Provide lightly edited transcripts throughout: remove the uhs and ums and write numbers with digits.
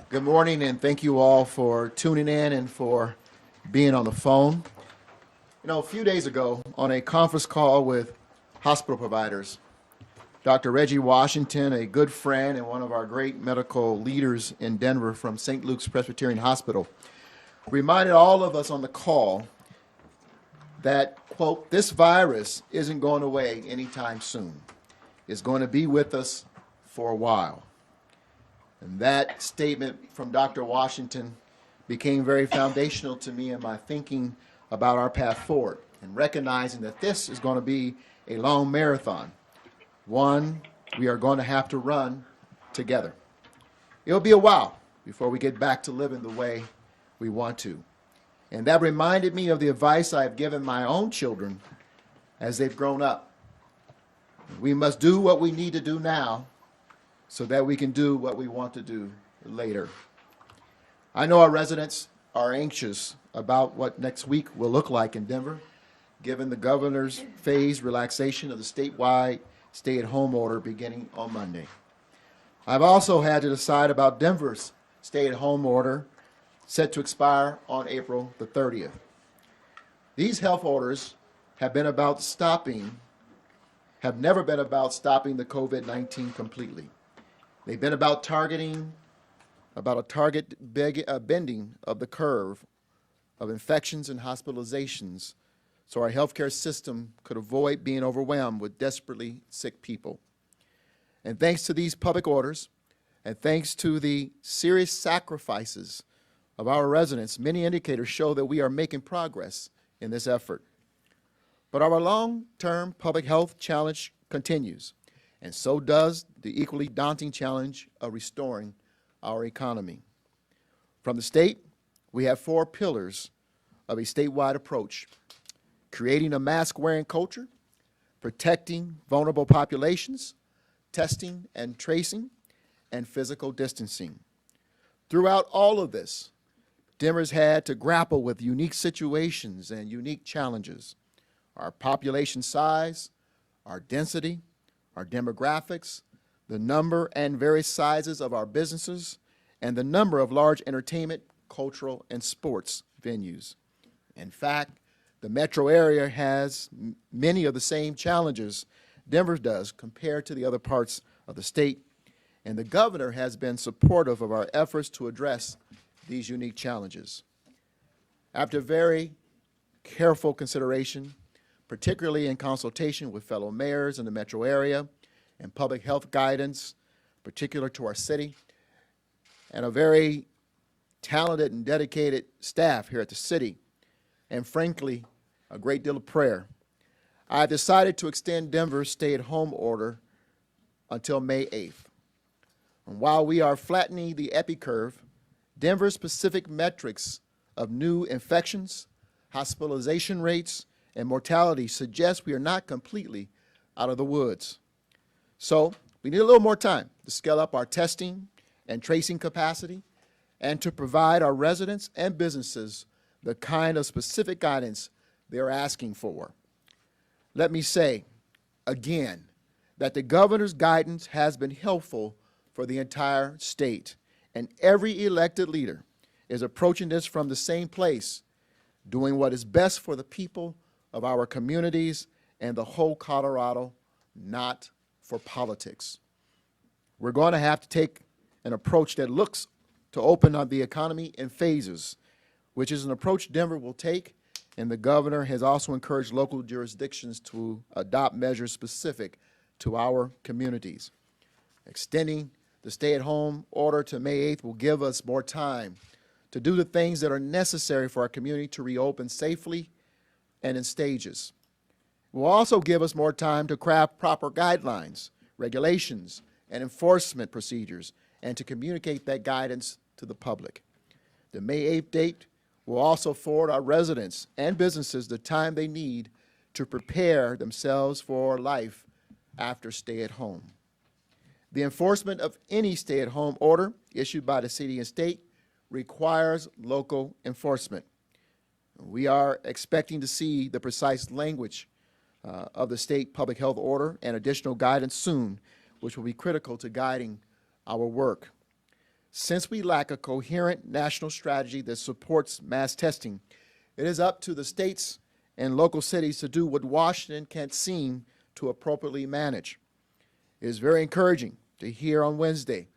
Good morning, and thank you all for tuning in and for being on the phone. A few days ago, on a conference call with hospital providers, Dr. Reggie Washington, a good friend and one of our great medical leaders in Denver from St. Luke's Presbyterian Hospital, reminded all of us on the call that, quote, this virus isn't going away anytime soon. It's going to be with us for a while. And that statement from Dr. Washington became very foundational to me in my thinking about our path forward and recognizing that this is going to be a long marathon, one we are going to have to run together. It'll be a while before we get back to living the way we want to. And that reminded me of the advice I've given my own children as they've grown up. We must do what we need to do now so that we can do what we want to do later. I know our residents are anxious about what next week will look like in Denver, given the governor's phased relaxation of the statewide stay-at-home order beginning on Monday. I've also had to decide about Denver's stay-at-home order set to expire on April the 30th. These health orders have never been about stopping the COVID-19 completely. They've been about a target bending of the curve of infections and hospitalizations so our healthcare system could avoid being overwhelmed with desperately sick people. And thanks to these public orders, and thanks to the serious sacrifices of our residents, many indicators show that we are making progress in this effort. But our long-term public health challenge continues, and so does the equally daunting challenge of restoring our economy. From the state, we have 4 pillars of a statewide approach: creating a mask-wearing culture, protecting vulnerable populations, testing and tracing, and physical distancing. Throughout all of this, Denver's had to grapple with unique situations and unique challenges: our population size, our density, our demographics, the number and various sizes of our businesses, and the number of large entertainment, cultural, and sports venues. In fact, the metro area has many of the same challenges Denver does compared to the other parts of the state, and the governor has been supportive of our efforts to address these unique challenges. After very careful consideration, particularly in consultation with fellow mayors in the metro area and public health guidance, particular to our city, and a very talented and dedicated staff here at the city, and frankly, a great deal of prayer, I've decided to extend Denver's stay-at-home order until May 8th. And while we are flattening the epi-curve, Denver's specific metrics of new infections, hospitalization rates, and mortality suggest we are not completely out of the woods. So we need a little more time to scale up our testing and tracing capacity and to provide our residents and businesses the kind of specific guidance they're asking for. Let me say again that the governor's guidance has been helpful for the entire state, and every elected leader is approaching this from the same place, doing what is best for the people of our communities and the whole Colorado, not for politics. We're going to have to take an approach that looks to open up the economy in phases, which is an approach Denver will take, and the governor has also encouraged local jurisdictions to adopt measures specific to our communities. Extending the stay-at-home order to May 8th will give us more time to do the things that are necessary for our community to reopen safely and in stages. It will also give us more time to craft proper guidelines, regulations, and enforcement procedures, and to communicate that guidance to the public. The May 8th date will also afford our residents and businesses the time they need to prepare themselves for life after stay-at-home. The enforcement of any stay-at-home order issued by the city and state requires local enforcement. We are expecting to see the precise language of the state public health order and additional guidance soon, which will be critical to guiding our work. Since we lack a coherent national strategy that supports mass testing, it is up to the states and local cities to do what Washington can't seem to appropriately manage. It is very encouraging to hear on Wednesday,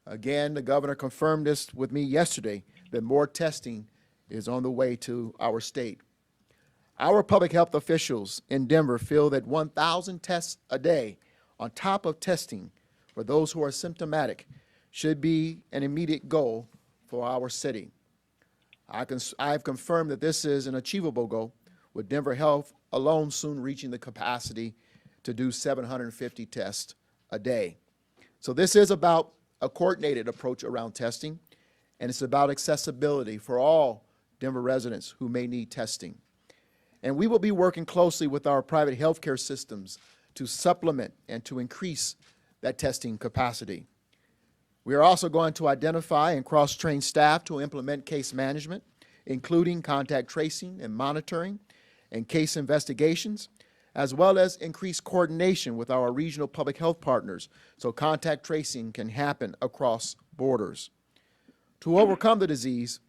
again, the governor confirmed this with me yesterday, that more testing is on the way to our state. Our public health officials in Denver feel that 1,000 tests a day on top of testing for those who are symptomatic should be an immediate goal for our city. I've confirmed that this is an achievable goal, with Denver Health alone soon reaching the capacity to do 750 tests a day. So this is about a coordinated approach around testing, and it's about accessibility for all Denver residents who may need testing. And we will be working closely with our private healthcare systems to supplement and to increase that testing capacity. We are also going to identify and cross-train staff to implement case management, including contact tracing and monitoring and case investigations, as well as increased coordination with our regional public health partners so contact tracing can happen across borders. To overcome the disease,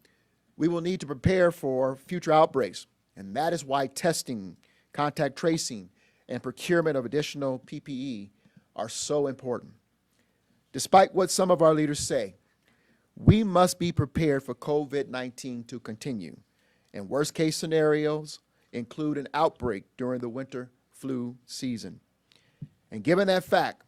we will need to prepare for future outbreaks, and that is why testing, contact tracing, and procurement of additional PPE are so important. Despite what some of our leaders say, we must be prepared for COVID-19 to continue, and worst-case scenarios include an outbreak during the winter flu season. And given that fact,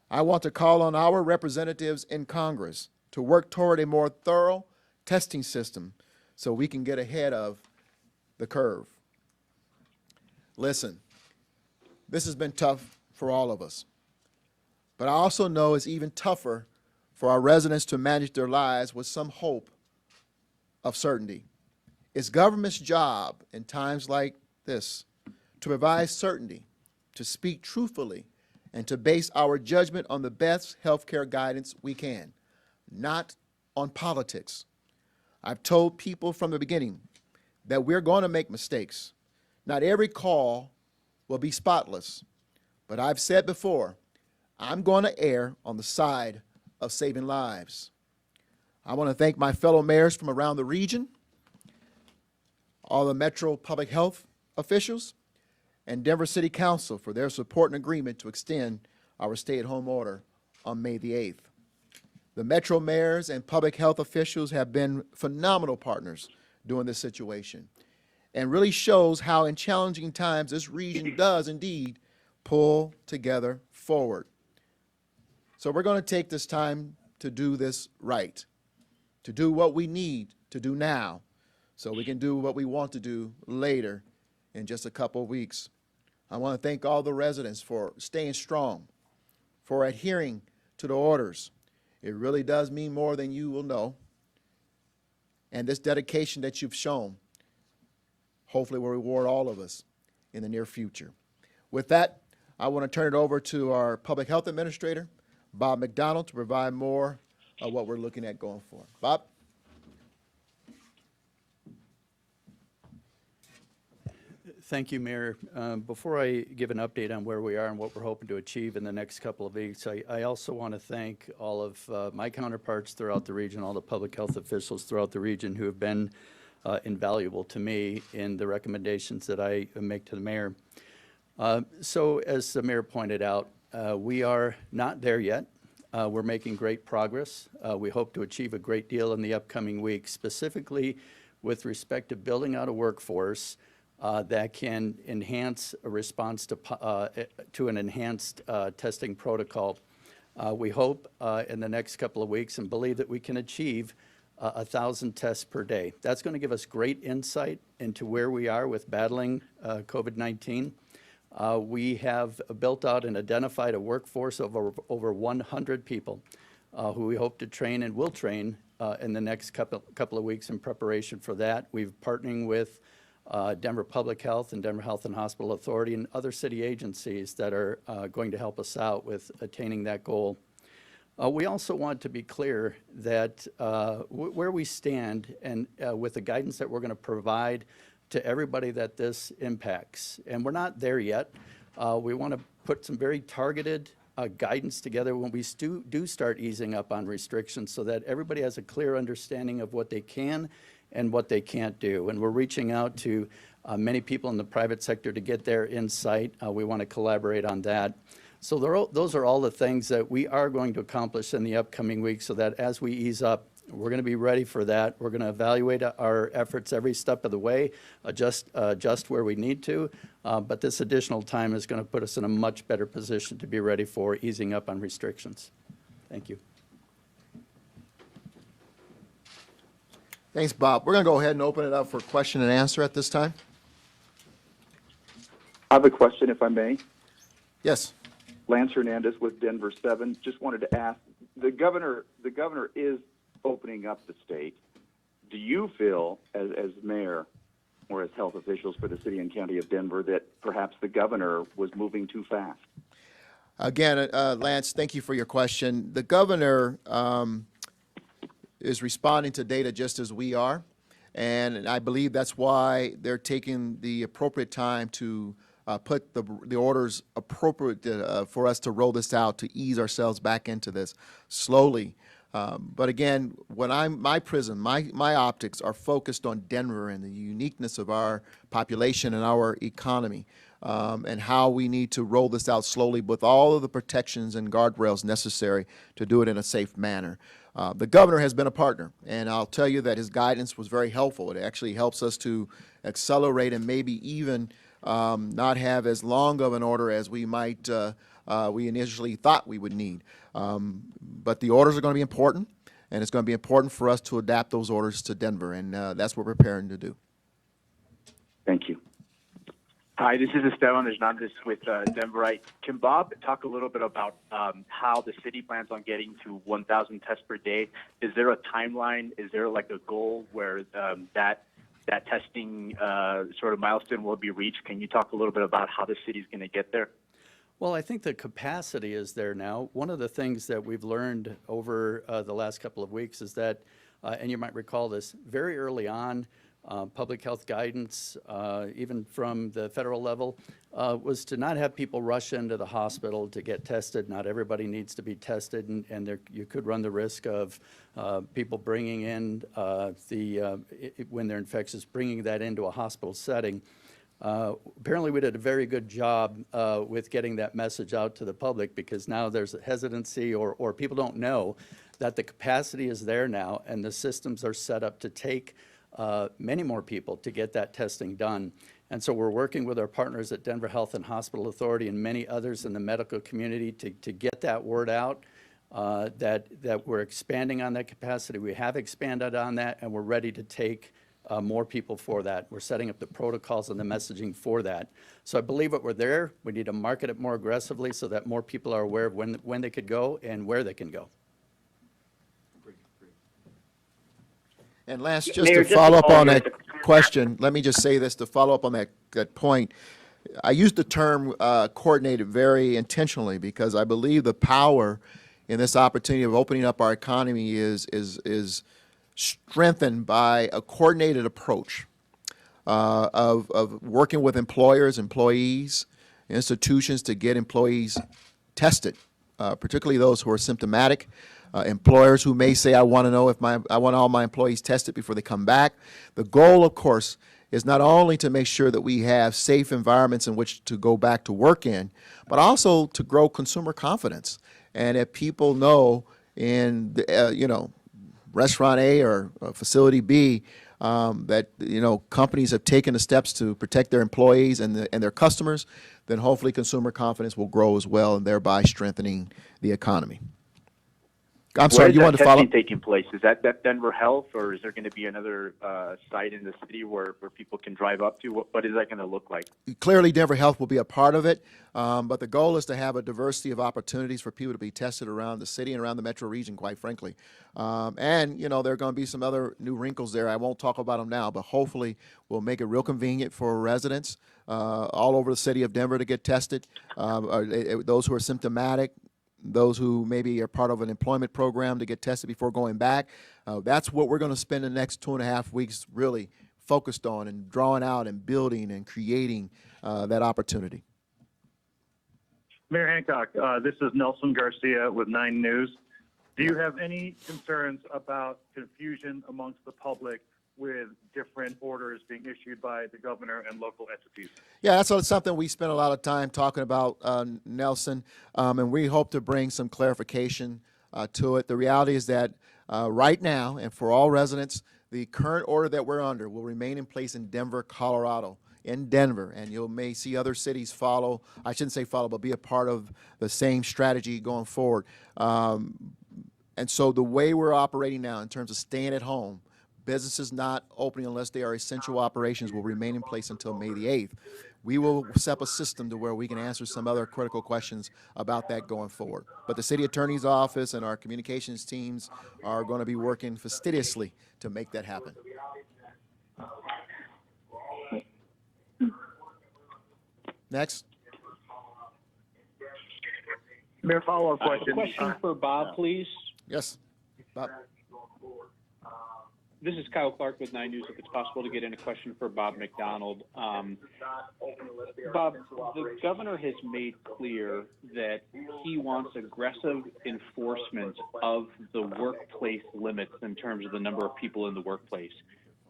I want to call on our representatives in Congress to work toward a more thorough testing system so we can get ahead of the curve. Listen, this has been tough for all of us, but I also know it's even tougher for our residents to manage their lives with some hope of certainty. It's government's job in times like this to provide certainty, to speak truthfully, and to base our judgment on the best healthcare guidance we can, not on politics. I've told people from the beginning that we're going to make mistakes. Not every call will be spotless, but I've said before, I'm going to err on the side of saving lives. I want to thank my fellow mayors from around the region, all the Metro public health officials, and Denver City Council for their support and agreement to extend our stay-at-home order on May the 8th. The Metro mayors and public health officials have been phenomenal partners during this situation, and really shows how in challenging times this region does indeed pull together forward. So we're going to take this time to do this right, to do what we need to do now, so we can do what we want to do later in just a couple of weeks. I want to thank all the residents for staying strong, for adhering to the orders. It really does mean more than you will know. And this dedication that you've shown, hopefully will reward all of us in the near future. With that, I want to turn it over to our Public Health Administrator, Bob McDonald, to provide more of what we're looking at going forward. Bob? Thank you, Mayor. Before I give an update on where we are and what we're hoping to achieve in the next couple of weeks, I also want to thank all of my counterparts throughout the region, all the public health officials throughout the region who have been invaluable to me in the recommendations that I make to the mayor. So as the mayor pointed out, we are not there yet. We're making great progress. We hope to achieve a great deal in the upcoming weeks, specifically with respect to building out a workforce that can enhance a response to an enhanced testing protocol. We hope in the next couple of weeks and believe that we can achieve 1,000 tests per day. That's going to give us great insight into where we are with battling COVID-19. We have built out and identified a workforce of over 100 people who we hope to train and will train in the next couple of weeks in preparation for that. We've partnering with Denver Public Health and Denver Health and Hospital Authority and other city agencies that are going to help us out with attaining that goal. We also want to be clear that where we stand and with the guidance that we're going to provide to everybody that this impacts, and we're not there yet. We want to put some very targeted guidance together when we do start easing up on restrictions so that everybody has a clear understanding of what they can and what they can't do. And we're reaching out to many people in the private sector to get their insight. We want to collaborate on that. So those are all the things that we are going to accomplish in the upcoming weeks so that as we ease up, we're going to be ready for that. We're going to evaluate our efforts every step of the way, adjust where we need to. But this additional time is going to put us in a much better position to be ready for easing up on restrictions. Thank you. Thanks, Bob. We're going to go ahead and open it up for question and answer at this time. I have a question, if I may. Yes. Lance Hernandez with Denver 7. Just wanted to ask, the governor is opening up the state. Do you feel, as mayor or as health officials for the city and county of Denver, that perhaps the governor was moving too fast? Again, Lance, thank you for your question. The governor is responding to data just as we are, and I believe that's why they're taking the appropriate time to put the orders appropriate for us to roll this out, to ease ourselves back into this slowly. But again, when my prism, my optics are focused on Denver and the uniqueness of our population and our economy, and how we need to roll this out slowly with all of the protections and guardrails necessary to do it in a safe manner. The governor has been a partner, and I'll tell you that his guidance was very helpful. It actually helps us to accelerate and maybe even not have as long of an order as we might we initially thought we would need. But the orders are going to be important, and it's going to be important for us to adapt those orders to Denver, and that's what we're preparing to do. Thank you. Hi, this is Esteban Hernandez with Denverite. Can Bob talk a little bit about how the city plans on getting to 1,000 tests per day? Is there a timeline? Is there like a goal where that testing sort of milestone will be reached? Can you talk a little bit about how the city's going to get there? Well, I think the capacity is there now. One of the things that we've learned over the last couple of weeks is that, and you might recall this, very early on, public health guidance, even from the federal level, was to not have people rush into the hospital to get tested. Not everybody needs to be tested, and you could run the risk of people bringing in when they're infectious, bringing that into a hospital setting. Apparently we did a very good job with getting that message out to the public, because now there's a hesitancy or people don't know that the capacity is there now and the systems are set up to take many more people to get that testing done. And so we're working with our partners at Denver Health and Hospital Authority and many others in the medical community to get that word out, that we're expanding on that capacity. We have expanded on that, and we're ready to take more people for that. We're setting up the protocols and the messaging for that. So I believe that we're there. We need to market it more aggressively so that more people are aware of when they could go and where they can go. And Lance, just Mayor, to follow up on that the- question, let me just say this, to follow up on that point. I used the term coordinated very intentionally, because I believe the power in this opportunity of opening up our economy is strengthened by a coordinated approach of working with employers, employees, institutions to get employees tested, particularly those who are symptomatic. Employers who may say, I want to know if I want all my employees tested before they come back. The goal, of course, is not only to make sure that we have safe environments in which to go back to work in, but also to grow consumer confidence. And if people know in restaurant A or facility B that companies have taken the steps to protect their employees and their customers, then hopefully consumer confidence will grow as well, and thereby strengthening the economy. I'm sorry, you want to follow? Where is that testing taking place? Is that Denver Health, or is there going to be another site in the city where people can drive up to? What is that going to look like? Clearly, Denver Health will be a part of it, but the goal is to have a diversity of opportunities for people to be tested around the city and around the metro region, quite frankly. And, there are going to be some other new wrinkles there. I won't talk about them now, but hopefully we'll make it real convenient for residents all over the city of Denver to get tested, those who are symptomatic, those who maybe are part of an employment program to get tested before going back. That's what we're going to spend the next 2.5 weeks really focused on, and drawing out and building and creating that opportunity. Mayor Hancock, this is Nelson Garcia with 9 News. Do you have any concerns about confusion amongst the public with different orders being issued by the governor and local entities? Yeah, that's something we spent a lot of time talking about, Nelson, and we hope to bring some clarification to it. The reality is that right now, and for all residents, the current order that we're under will remain in place in Denver, Colorado. In Denver, and you may see other cities follow. I shouldn't say follow, but be a part of the same strategy going forward. And so the way we're operating now in terms of staying at home, businesses not opening unless they are essential operations will remain in place until May the 8th. We will set up a system to where we can answer some other critical questions about that going forward. But the city attorney's office and our communications teams are going to be working fastidiously to make that happen. Next. Mayor, follow-up question. Question for Bob, please. Yes, Bob. This is Kyle Clark with 9 News. If it's possible to get in a question for Bob McDonald. Bob, the governor has made clear that he wants aggressive enforcement of the workplace limits in terms of the number of people in the workplace.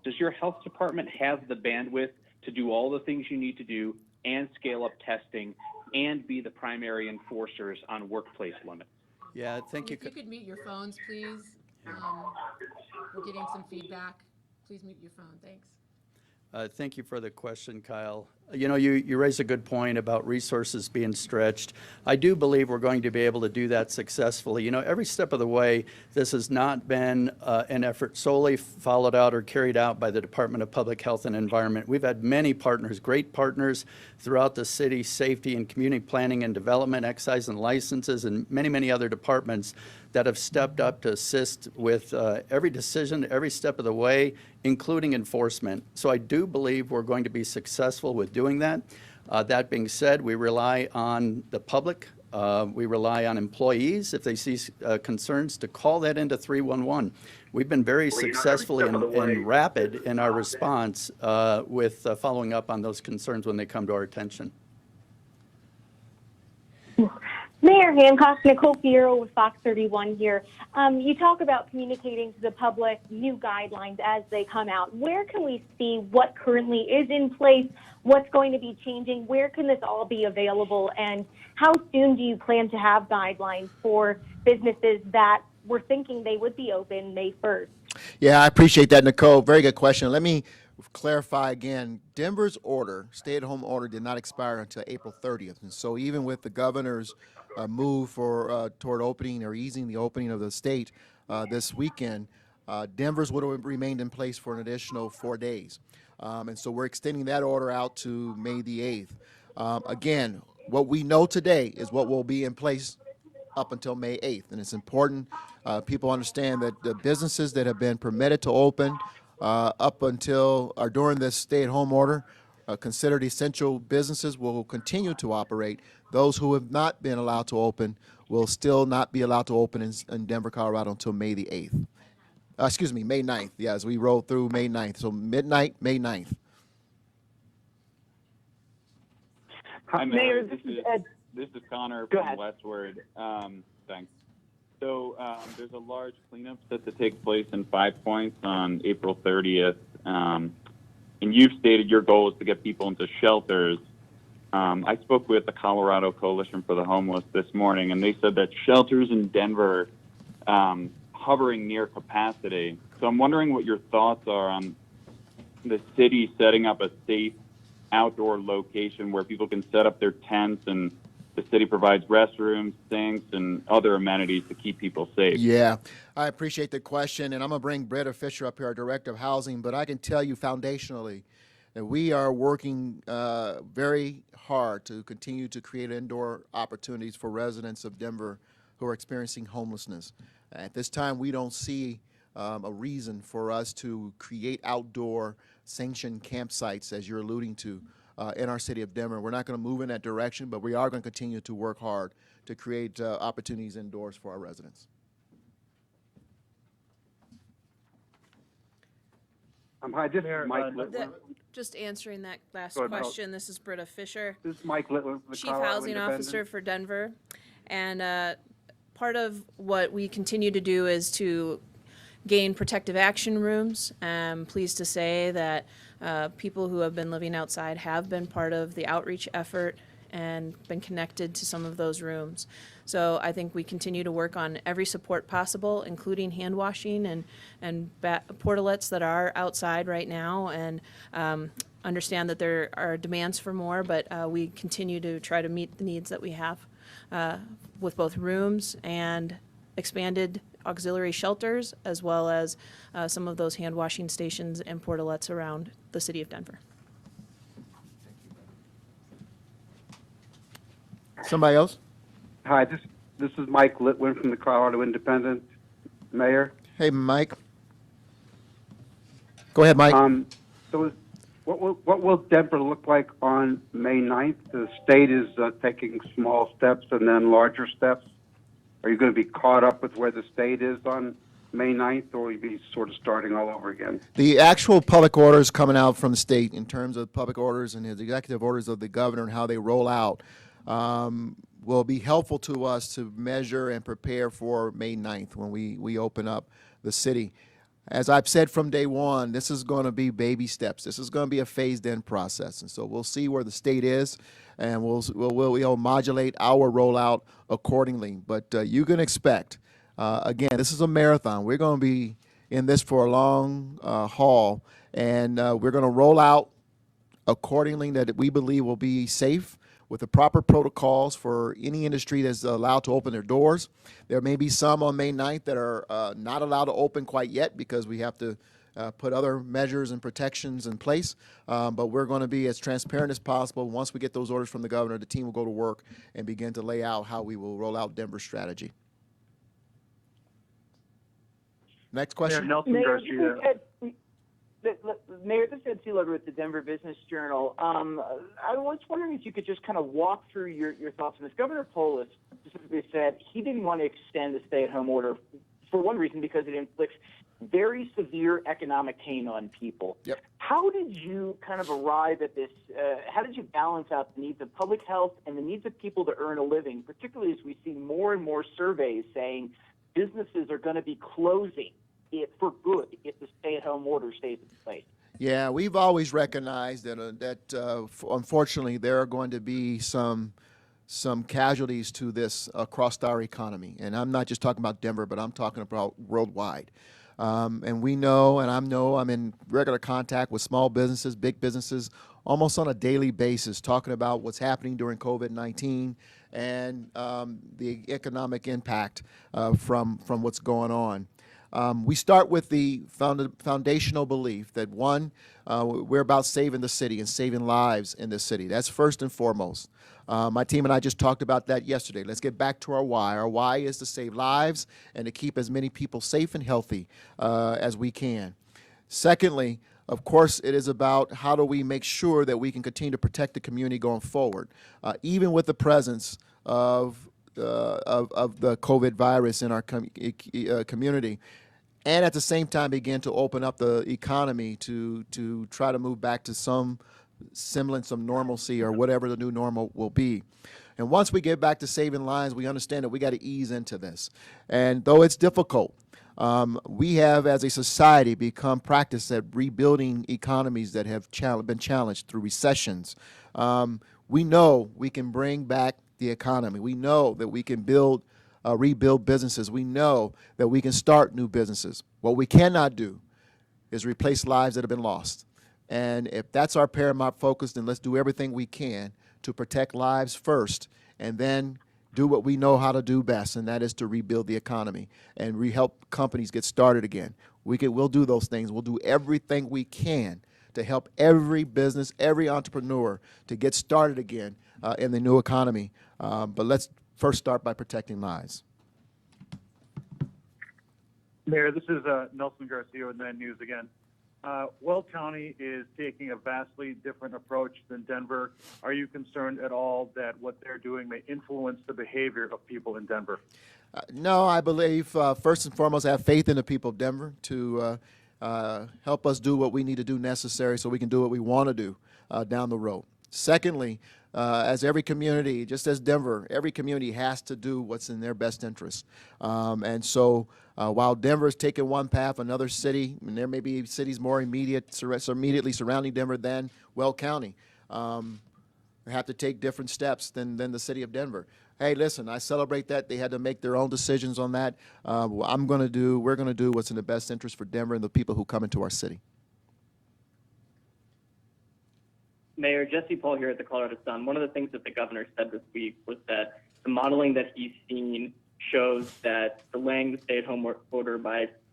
Does your health department have the bandwidth to do all the things you need to do and scale up testing and be the primary enforcers on workplace limits? Yeah, thank you. If you could mute your phones, please. We're getting some feedback. Please mute your phone. Thanks. Thank you for the question, Kyle. You know, you raise a good point about resources being stretched. I do believe we're going to be able to do that successfully. You know, every step of the way, this has not been an effort solely followed out or carried out by the Department of Public Health and Environment. We've had many partners, great partners throughout the city, safety and community planning and development, excise and licenses, and many, many other departments that have stepped up to assist with every decision, every step of the way, including enforcement. So I do believe we're going to be successful with doing that. That being said, we rely on the public. We rely on employees, if they see concerns, to call that into 311. We've been very successful and rapid in our response with following up on those concerns when they come to our attention. Mayor Hancock, Nicole Fierro with Fox 31 here. You talk about communicating to the public new guidelines as they come out. Where can we see what currently is in place, what's going to be changing, where can this all be available, and how soon do you plan to have guidelines for businesses that were thinking they would be open May 1st? Yeah, I appreciate that, Nicole. Very good question. Let me clarify again. Denver's order, stay-at-home order, did not expire until April 30th. And so even with the governor's move toward opening or easing the opening of the state this weekend, Denver's would have remained in place for an additional 4 days. And so we're extending that order out to May the 8th. Again, what we know today is what will be in place up until May 8th. And it's important people understand that the businesses that have been permitted to open up until or during this stay-at-home order, considered essential businesses will continue to operate. Those who have not been allowed to open will still not be allowed to open in Denver, Colorado until May the 8th. Excuse me, May 9th. Yeah, as we roll through May 9th. So midnight, May 9th. Hi, Mayor, Mayor. This is Connor Go from ahead. Westward. Thanks. So there's a large cleanup set to take place in 5 Points on April 30th. And you've stated your goal is to get people into shelters. I spoke with the Colorado Coalition for the Homeless this morning, and they said that shelters in Denver hovering near capacity. So I'm wondering what your thoughts are on the city setting up a safe outdoor location where people can set up their tents and the city provides restrooms, sinks, and other amenities to keep people safe. Yeah, I appreciate the question, and I'm going to bring Britta Fisher up here, our Director of Housing, but I can tell you foundationally that we are working very hard to continue to create indoor opportunities for residents of Denver who are experiencing homelessness. At this time, we don't see a reason for us to create outdoor sanctioned campsites, as you're alluding to, in our city of Denver. We're not going to move in that direction, but we are going to continue to work hard to create opportunities indoors for our residents. Hi, this Mayor, is Mike Littler. Just answering that last Go ahead, Mel. question, this is Britta Fisher, This is Mike Litwin from the Chief Colorado Housing Independent. Officer for Denver. And part of what we continue to do is to gain protective action rooms. I'm pleased to say that people who have been living outside have been part of the outreach effort and been connected to some of those rooms. So I think we continue to work on every support possible, including hand washing and portalets that are outside right now, and understand that there are demands for more, but we continue to try to meet the needs that we have with both rooms and expanded auxiliary shelters, as well as some of those hand washing stations and portalets around the city of Denver. Somebody else? Hi, this is Mike Litwin from the Colorado Independent. Mayor. Hey, Mike. Go ahead, Mike. What will Denver look like on May 9th? The state is taking small steps and then larger steps. Are you going to be caught up with where the state is on May 9th, or will you be sort of starting all over again? The actual public orders coming out from the state in terms of public orders and his executive orders of the governor and how they roll out will be helpful to us to measure and prepare for May 9th when we open up the city. As I've said from day one, this is going to be baby steps. This is going to be a phased-in process, and so we'll see where the state is, and we'll modulate our rollout accordingly. But you can expect, again, this is a marathon. We're going to be in this for a long haul, and we're going to roll out accordingly that we believe will be safe, with the proper protocols for any industry that's allowed to open their doors. There may be some on May 9th that are not allowed to open quite yet because we have to put other measures and protections in place. But we're going to be as transparent as possible. Once we get those orders from the governor, the team will go to work and begin to lay out how we will roll out Denver's strategy. Next question. Mayor Nelson Garcia. Mayor, this is Ed Seelover with the Denver Business Journal. I was wondering if you could just kind of walk through your thoughts on this. Governor Polis specifically said he didn't want to extend the stay-at-home order for one reason, because it inflicts very severe economic pain on people. Yep. How did you kind of arrive at this? How did you balance out the needs of public health and the needs of people to earn a living, particularly as we see more and more surveys saying businesses are going to be closing for good if the stay-at-home order stays in place? Yeah, we've always recognized that unfortunately there are going to be some casualties to this across our economy, and I'm not just talking about Denver, but I'm talking about worldwide. And we know, and I'm in regular contact with small businesses, big businesses, almost on a daily basis, talking about what's happening during COVID-19 and the economic impact from what's going on. We start with the foundational belief that, one, we're about saving the city and saving lives in this city. That's first and foremost. My team and I just talked about that yesterday. Let's get back to our why. Our why is to save lives and to keep as many people safe and healthy as we can. Secondly, of course, it is about how do we make sure that we can continue to protect the community going forward, even with the presence of the COVID virus in our community. And at the same time begin to open up the economy to try to move back to some semblance of normalcy or whatever the new normal will be. And once we get back to saving lives, we understand that we got to ease into this. And though it's difficult, we have as a society become practiced at rebuilding economies that have been challenged through recessions. We know we can bring back the economy. We know that we can rebuild businesses. We know that we can start new businesses. What we cannot do is replace lives that have been lost. And if that's our paramount focus, then let's do everything we can to protect lives first, and then do what we know how to do best, and that is to rebuild the economy and help companies get started again. We'll do those things. We'll do everything we can to help every business, every entrepreneur to get started again in the new economy. But let's first start by protecting lives. Mayor, this is Nelson Garcia with 9 News again. Weld County is taking a vastly different approach than Denver. Are you concerned at all that what they're doing may influence the behavior of people in Denver? No, I believe first and foremost I have faith in the people of Denver to help us do what we need to do necessary so we can do what we want to do down the road. Secondly, as every community, just as Denver, every community has to do what's in their best interest. And so while Denver is taking one path, another city, and there may be cities more immediately surrounding Denver than Weld County, have to take different steps than the city of Denver. Hey, listen, I celebrate that. They had to make their own decisions on that. We're going to do what's in the best interest for Denver and the people who come into our city. Mayor, Jesse Paul here at the Colorado Sun. One of the things that the governor said this week was that the modeling that he's seen shows that delaying the stay-at-home order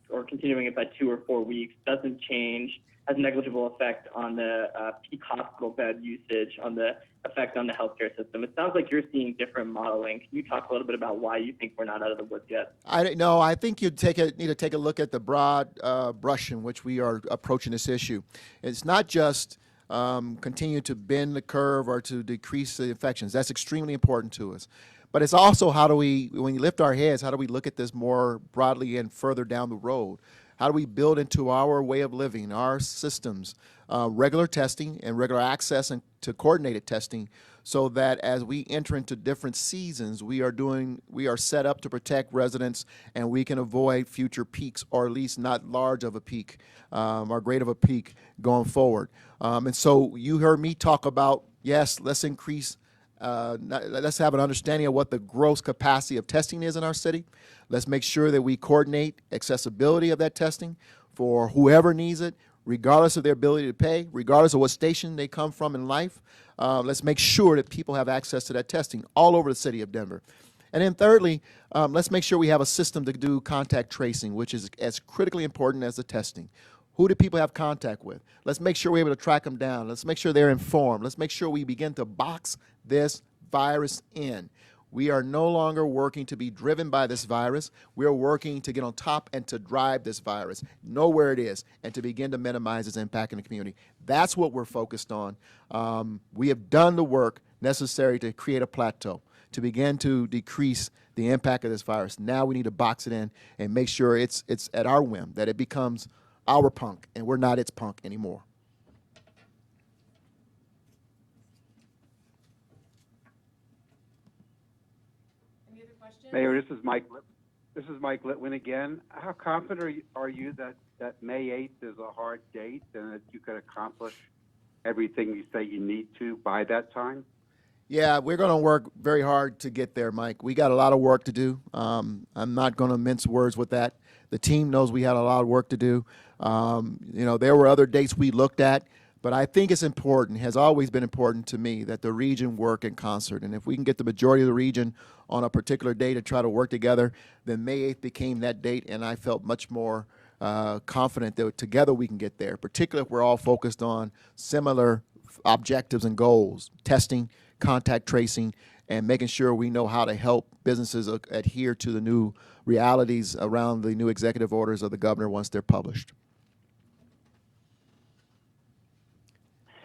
or continuing it by 2 or 4 weeks doesn't change, has a negligible effect on the peak hospital bed usage, on the effect on the healthcare system. It sounds like you're seeing different modeling. Can you talk a little bit about why you think we're not out of the woods yet? I think you need to take a look at the broad brush in which we are approaching this issue. It's not just continue to bend the curve or to decrease the infections. That's extremely important to us. But it's also when we lift our heads, how do we look at this more broadly and further down the road? How do we build into our way of living, our systems, regular testing and regular access and to coordinated testing so that as we enter into different seasons, we are set up to protect residents and we can avoid future peaks, or at least not large of a peak or great of a peak going forward. And so you heard me talk about, yes, let's increase, let's have an understanding of what the gross capacity of testing is in our city. Let's make sure that we coordinate accessibility of that testing for whoever needs it, regardless of their ability to pay, regardless of what station they come from in life. Let's make sure that people have access to that testing all over the city of Denver. And then thirdly, let's make sure we have a system to do contact tracing, which is as critically important as the testing. Who do people have contact with? Let's make sure we're able to track them down. Let's make sure they're informed. Let's make sure we begin to box this virus in. We are no longer working to be driven by this virus. We are working to get on top and to drive this virus, know where it is, and to begin to minimize its impact in the community. That's what we're focused on. We have done the work necessary to create a plateau, to begin to decrease the impact of this virus. Now we need to box it in and make sure it's at our whim, that it becomes our punk, and we're not its punk anymore. Any other questions? Mayor, this is Mike Litwin again. How confident are you that May 8th is a hard date and that you could accomplish everything you say you need to by that time? Yeah, we're going to work very hard to get there, Mike. We got a lot of work to do. I'm not going to mince words with that. The team knows we had a lot of work to do. There were other dates we looked at, but I think it's important, has always been important to me, that the region work in concert. And if we can get the majority of the region on a particular day to try to work together, then May 8th became that date, and I felt much more confident that together we can get there, particularly if we're all focused on similar objectives and goals: testing, contact tracing, and making sure we know how to help businesses adhere to the new realities around the new executive orders of the governor once they're published.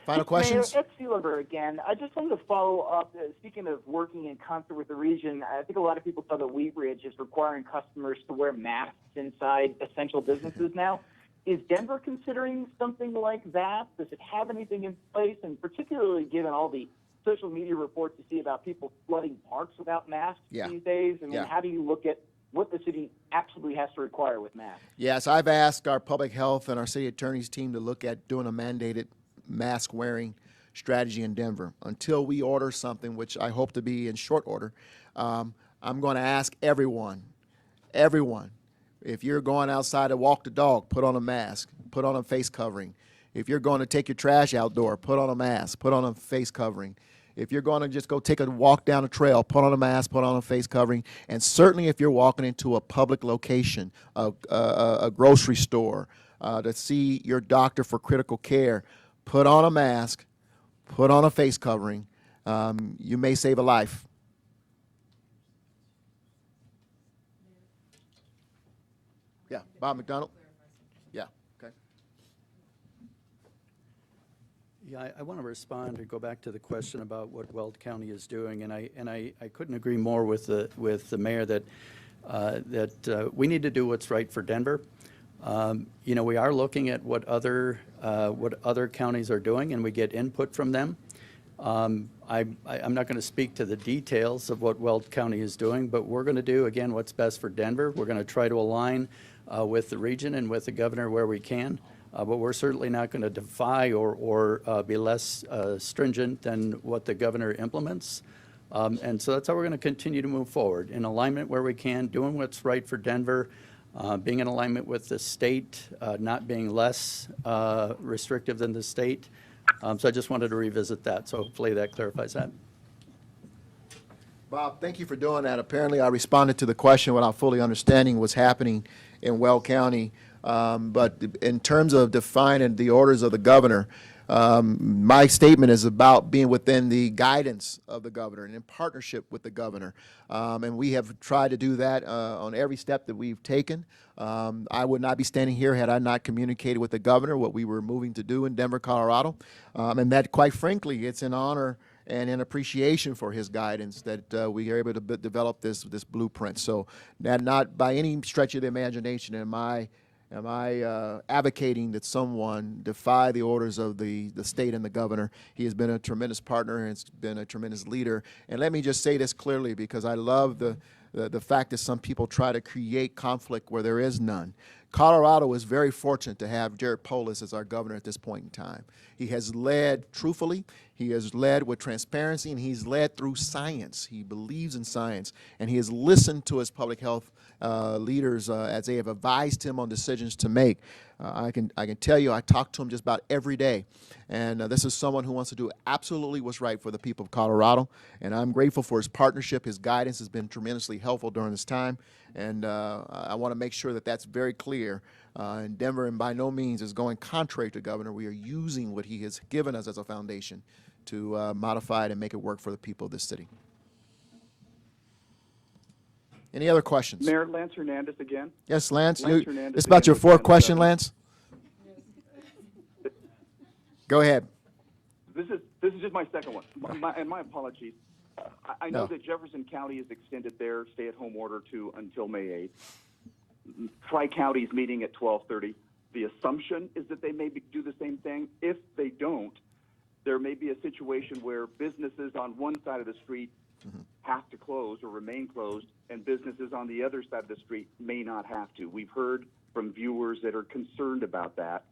Final questions? Mayor, Ed Seelover again. I just wanted to follow up. Speaking of working in concert with the region, I think a lot of people saw that Wheatridge is requiring customers to wear masks inside essential businesses now. Is Denver considering something like that? Does it have anything in place? And particularly given all the social media reports you see about people flooding parks without masks these days, I mean, how do you look at what the city absolutely has to require with masks? Yes, I've asked our public health and our city attorney's team to look at doing a mandated mask wearing strategy in Denver. Until we order something, which I hope to be in short order, I'm going to ask everyone, if you're going outside to walk the dog, put on a mask, put on a face covering. If you're going to take your trash outdoor, put on a mask, put on a face covering. If you're going to just go take a walk down a trail, put on a mask, put on a face covering. And certainly if you're walking into a public location, a grocery store, to see your doctor for critical care, put on a mask, put on a face covering. You may save a life. Yeah, Bob McDonald? Yeah, okay. Yeah, I want to respond or go back to the question about what Weld County is doing, and I couldn't agree more with the mayor that we need to do what's right for Denver. You know, we are looking at what other counties are doing, and we get input from them. I'm not going to speak to the details of what Weld County is doing, but we're going to do, again, what's best for Denver. We're going to try to align with the region and with the governor where we can, but we're certainly not going to defy or be less stringent than what the governor implements. And so that's how we're going to continue to move forward, in alignment where we can, doing what's right for Denver, being in alignment with the state, not being less restrictive than the state. So I just wanted to revisit that, so hopefully that clarifies that. Bob, thank you for doing that. Apparently, I responded to the question without fully understanding what's happening in Weld County. But in terms of defining the orders of the governor, my statement is about being within the guidance of the governor and in partnership with the governor. And we have tried to do that on every step that we've taken. I would not be standing here had I not communicated with the governor what we were moving to do in Denver, Colorado. And that, quite frankly, it's an honor and in appreciation for his guidance that we are able to develop this blueprint. So that not by any stretch of the imagination am I advocating that someone defy the orders of the state and the governor. He has been a tremendous partner and has been a tremendous leader. And let me just say this clearly, because I love the fact that some people try to create conflict where there is none. Colorado is very fortunate to have Jared Polis as our governor at this point in time. He has led truthfully, he has led with transparency, and he's led through science. He believes in science, and he has listened to his public health leaders as they have advised him on decisions to make. I can tell you, I talk to him just about every day, and this is someone who wants to do absolutely what's right for the people of Colorado, and I'm grateful for his partnership. His guidance has been tremendously helpful during this time, and I want to make sure that that's very clear. And Denver, and by no means is going contrary to Governor. We are using what he has given us as a foundation to modify it and make it work for the people of this city. Any other questions? Mayor, Lance Hernandez again. Yes, Lance. Lance Hernandez This is about again your with fourth Denver question, 7. Lance? Go ahead. This is just my second one. My apologies. I know No. that Jefferson County has extended their stay-at-home order until May 8th. Tri-County is meeting at 12:30. The assumption is that they may do the same thing. If they don't, there may be a situation where businesses on one side of the street have to close or remain closed, and businesses on the other side of the street may not have to. We've heard from viewers that are concerned about that.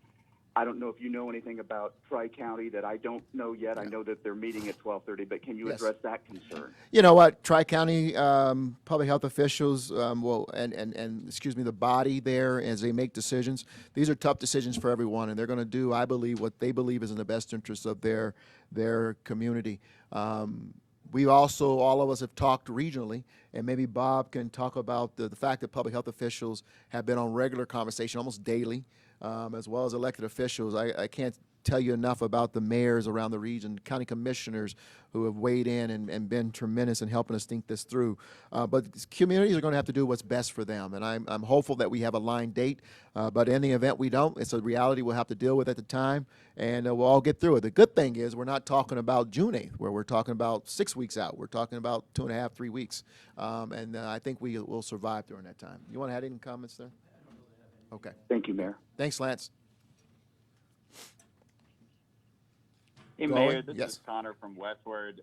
I don't know if you know anything about Tri-County that I don't know yet. I know that they're meeting at 12:30, but can you Yes. address that concern? You know what? Tri-County public health officials and excuse me, the body there as they make decisions. These are tough decisions for everyone, and they're going to do, I believe, what they believe is in the best interest of their community. We also, all of us have talked regionally, and maybe Bob can talk about the fact that public health officials have been on regular conversation almost daily, as well as elected officials. I can't tell you enough about the mayors around the region, county commissioners who have weighed in and been tremendous in helping us think this through. But communities are going to have to do what's best for them, and I'm hopeful that we have a line date. But in the event we don't, it's a reality we'll have to deal with at the time, and we'll all get through it. The good thing is we're not talking about June 8th, where we're talking about 6 weeks out. We're talking about 2.5, 3 weeks, and I think we will survive during that time. You want to add any comments there? Okay. Thank you, Mayor. Thanks, Lance. Hey, Going? Mayor, this Yes. is Connor from Westward.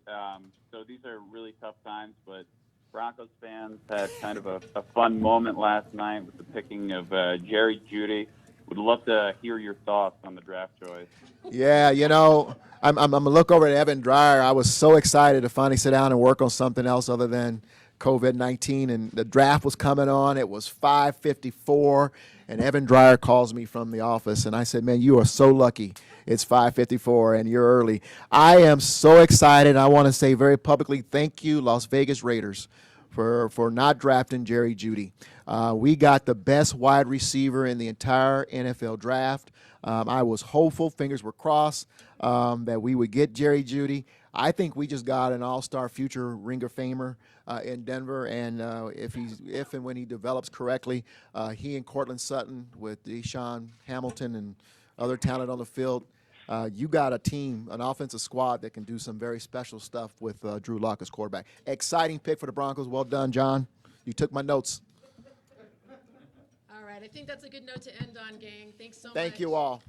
So these are really tough times, but Broncos fans had kind of a fun moment last night with the picking of Jerry Judy. Would love to hear your thoughts on the draft choice. Yeah, you know, I'm going to look over at Evan Dreyer. I was so excited to finally sit down and work on something else other than COVID-19, and the draft was coming on. It was 5:54, and Evan Dreyer calls me from the office, and I said, man, you are so lucky. It's 5:54, and you're early. I am so excited. I want to say very publicly, thank you, Las Vegas Raiders, for not drafting Jerry Judy. We got the best wide receiver in the entire NFL draft. I was hopeful, fingers were crossed, that we would get Jerry Judy. I think we just got an all-star future Ring of Famer in Denver, and if and when he develops correctly, he and Cortland Sutton with Deshaun Hamilton and other talent on the field, you got a team, an offensive squad that can do some very special stuff with Drew Lock as quarterback. Exciting pick for the Broncos. Well done, John. You took my notes. All righty. right, I think that's a good note to end on, gang. Thanks so much. Thank you all.